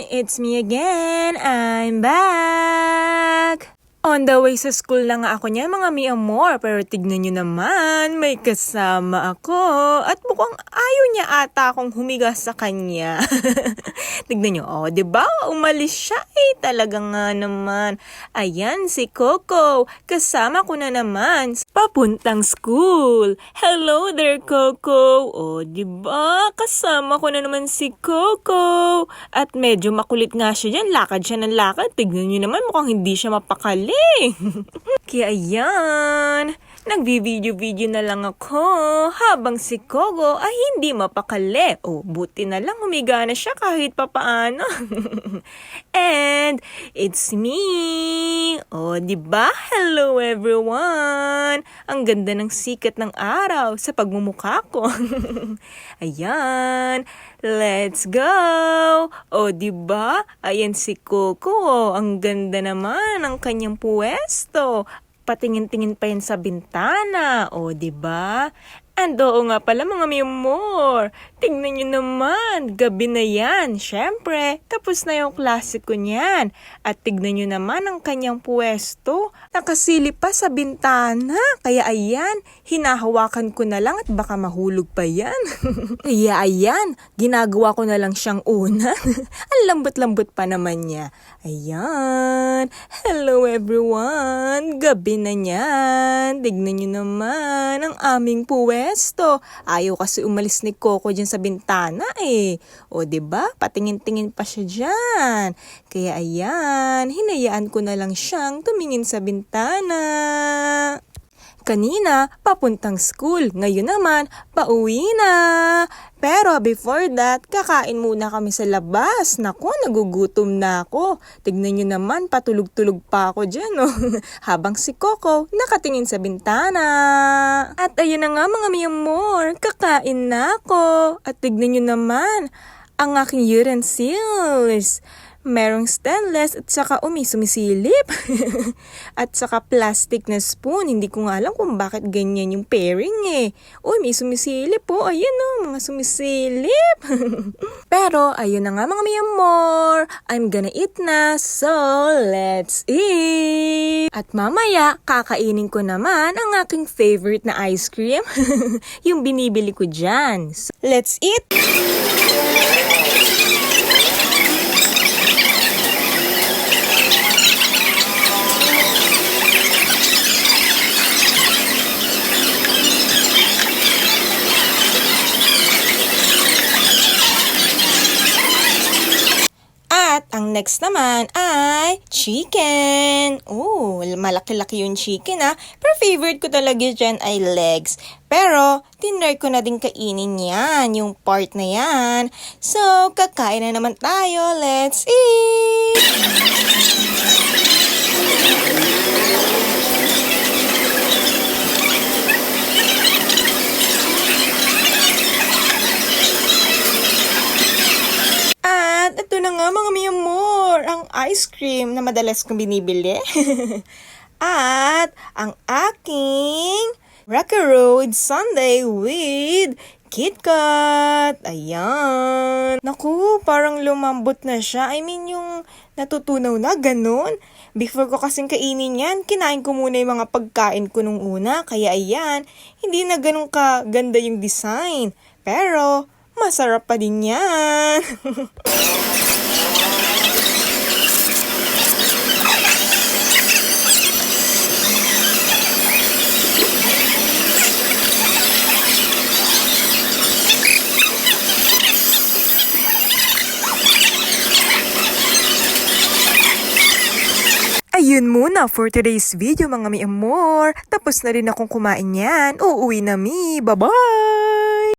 It's me again. I'm back. On the way sa school na nga ako niya mga mi amor, pero tignan nyo naman, may kasama ako at mukhang ayaw niya ata akong humiga sa kanya. Tignan nyo, oh, diba? Umalis siya talaga nga naman. Ayan si Coco, kasama ko na naman papuntang school. Hello there, Coco. Oh, diba? Kasama ko na naman si Coco. At medyo makulit nga siya dyan, lakad siya ng lakad. Tignan nyo naman, mukhang hindi siya mapakali. Kaya ayan, nagbi-video-video na lang ako habang si Coco ay hindi mapakali. O buti na lang humiga na siya kahit papaano. And it's me. O diba? Hello everyone. Ang ganda ng sikat ng araw sa pagmumukha ko. Ayan, let's go. O diba? Ayan si Coco. Ang ganda naman ng kanyang pwesto. Patingin-tingin pa yan sa bintana. O, diba? And oo nga pala mga mi amor. Tingnan nyo naman, gabi na yan. Siyempre, tapos na yung klase ko niyan. At tignan nyo naman ang kanyang pwesto. Nakasilip pa sa bintana. Kaya ayan, hinahawakan ko na lang at baka mahulog pa yan. Kaya ayan, ginagawa ko na lang siyang unan. Ang lambot-lambot pa naman niya. Ayan, hello everyone. Gabi na yan. Tignan nyo naman ang aming pwesto. Ayaw kasi umalis ni Coco dyan sa bintana O diba? Patingin-tingin pa siya dyan. Kaya ayan, hinayaan ko na lang siyang tumingin sa bintana. Kanina, papuntang school. Ngayon naman, pauwi na. Pero before that, kakain muna kami sa labas. Naku, nagugutom na ako. Tignan nyo naman, patulog-tulog pa ako dyan. Habang si Coco nakatingin sa bintana. At ayun na nga mga mi amor, kakain na ako. At tignan nyo naman, ang aking utensils. Merong stainless at saka sumisilip. At saka plastic na spoon. Hindi ko nga alam kung bakit ganyan yung pairing may sumisilip po. Ayan mga sumisilip. Pero ayun na nga mga mi amor. I'm gonna eat na. So, let's eat. At mamaya, kakainin ko naman ang aking favorite na ice cream. Yung binibili ko dyan. So, let's eat! Ang next naman ay chicken. Malaki-laki yung chicken Pero favorite ko talaga dyan ay legs. Pero, tinry ko na din kainin yan, yung part na yan. So, kakain na naman tayo. Let's eat! Ito na nga mga mi amor, ang ice cream na madalas kong binibili. At ang aking Rocky Road Sundae with KitKat. Ayan. Naku, parang lumambot na siya. I mean, yung natutunaw na, ganun. Before ko kasing kainin yan, kinain ko muna yung mga pagkain ko nung una. Kaya ayan, hindi na ganun kaganda yung design. Pero, masarap pa din yan. Ayun muna for today's video mga mi amor. Tapos na rin akong kumain yan. Uuwi na mi. Bye-bye!